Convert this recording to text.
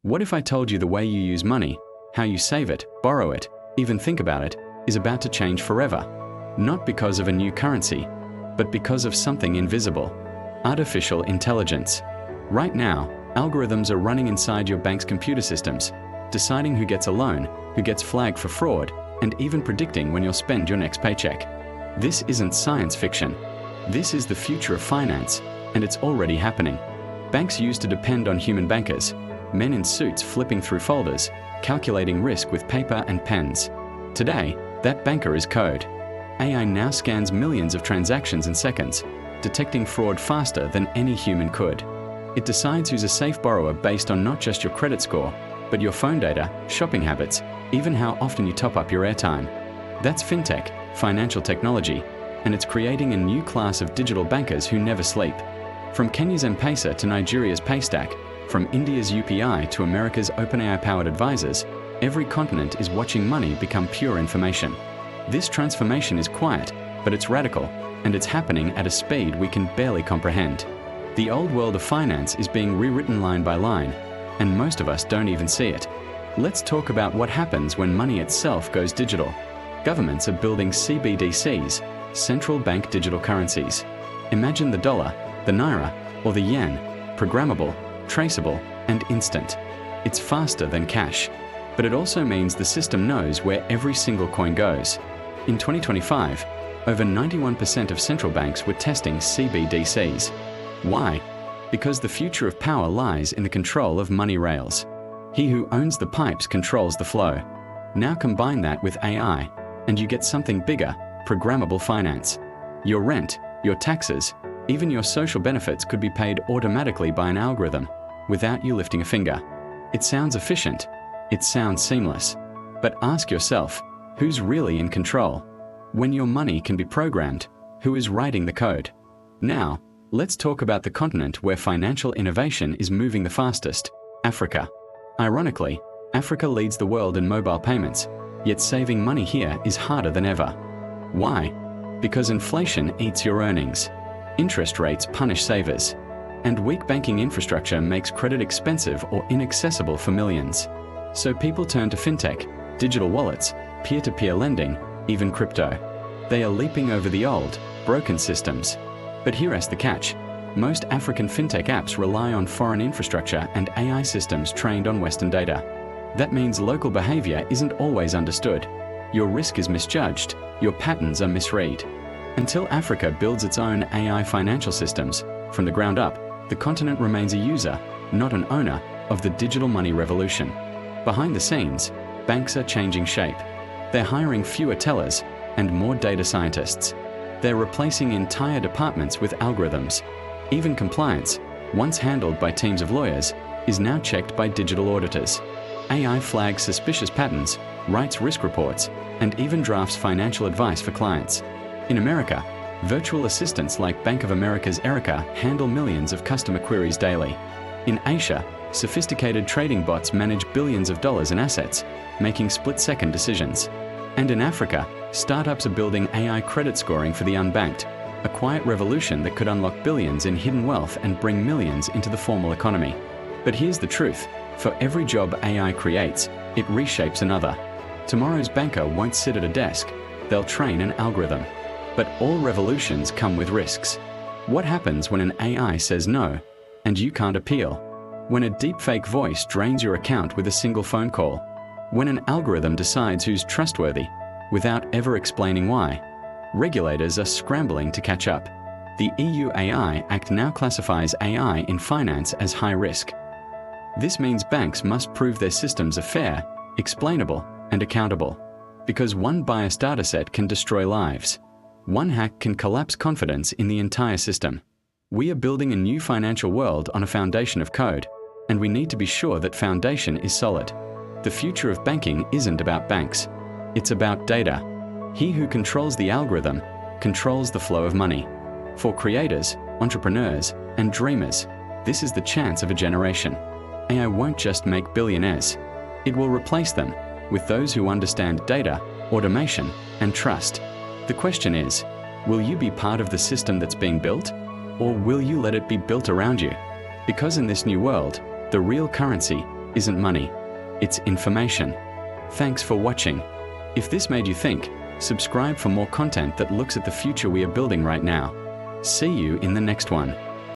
What if I told you the way you use money, how you save it, borrow it, even think about it, is about to change forever? Not because of a new currency, but because of something invisible: artificial intelligence. Right now, algorithms are running inside your bank's computer systems, deciding who gets a loan, who gets flagged for fraud, and even predicting when you'll spend your next paycheck. This isn't science fiction. This is the future of finance, and it's already happening. Banks used to depend on human bankers, men in suits flipping through folders, calculating risk with paper and pens. Today, that banker is code. AI now scans millions of transactions in seconds, detecting fraud faster than any human could. It decides who's a safe borrower based on not just your credit score, but your phone data, shopping habits, even how often you top up your airtime. That's FinTech, financial technology, and it's creating a new class of digital bankers who never sleep. From Kenya's M-Pesa to Nigeria's Paystack, from India's UPI to America's OpenAI-powered advisors, every continent is watching money become pure information. This transformation is quiet, but it's radical, and it's happening at a speed we can barely comprehend. The old world of finance is being rewritten line by line, and most of us don't even see it. Let's talk about what happens when money itself goes digital. Governments are building CBDCs, central bank digital currencies. Imagine the dollar, the naira, or the yen, programmable, traceable, and instant. It's faster than cash, but it also means the system knows where every single coin goes. In 2025, over 91% of central banks were testing CBDCs. Why? Because the future of power lies in the control of money rails. He who owns the pipes controls the flow. Now combine that with AI, and you get something bigger: programmable finance. Your rent, your taxes, even your social benefits could be paid automatically by an algorithm, without you lifting a finger. It sounds efficient. It sounds seamless. But ask yourself, who's really in control? When your money can be programmed, who is writing the code? Now, let's talk about the continent where financial innovation is moving the fastest: Africa. Ironically, Africa leads the world in mobile payments, yet saving money here is harder than ever. Why? Because inflation eats your earnings. Interest rates punish savers. And weak banking infrastructure makes credit expensive or inaccessible for millions. So people turn to FinTech, digital wallets, peer-to-peer lending, even crypto. They are leaping over the old, broken systems. But here's the catch: most African FinTech apps rely on foreign infrastructure and AI systems trained on Western data. That means local behavior isn't always understood. Your risk is misjudged, your patterns are misread. Until Africa builds its own AI financial systems, from the ground up, the continent remains a user, not an owner, of the digital money revolution. Behind the scenes, banks are changing shape. They're hiring fewer tellers and more data scientists. They're replacing entire departments with algorithms. Even compliance, once handled by teams of lawyers, is now checked by digital auditors. AI flags suspicious patterns, writes risk reports, and even drafts financial advice for clients. In America, virtual assistants like Bank of America's Erica handle millions of customer queries daily. In Asia, sophisticated trading bots manage billions of dollars in assets, making split-second decisions. And in Africa, startups are building AI credit scoring for the unbanked, a quiet revolution that could unlock billions in hidden wealth and bring millions into the formal economy. But here's the truth: for every job AI creates, it reshapes another. Tomorrow's banker won't sit at a desk, they'll train an algorithm. But all revolutions come with risks. What happens when an AI says no, and you can't appeal? When a deepfake voice drains your account with a single phone call? When an algorithm decides who's trustworthy, without ever explaining why? Regulators are scrambling to catch up. The EU AI Act now classifies AI in finance as high risk. This means banks must prove their systems are fair, explainable, and accountable. Because one biased dataset can destroy lives. One hack can collapse confidence in the entire system. We are building a new financial world on a foundation of code, and we need to be sure that foundation is solid. The future of banking isn't about banks. It's about data. He who controls the algorithm controls the flow of money. For creators, entrepreneurs, and dreamers, this is the chance of a generation. AI won't just make billionaires. It will replace them with those who understand data, automation, and trust. The question is, will you be part of the system that's being built, or will you let it be built around you? Because in this new world, the real currency isn't money, it's information. Thanks for watching. If this made you think, subscribe for more content that looks at the future we are building right now. See you in the next one.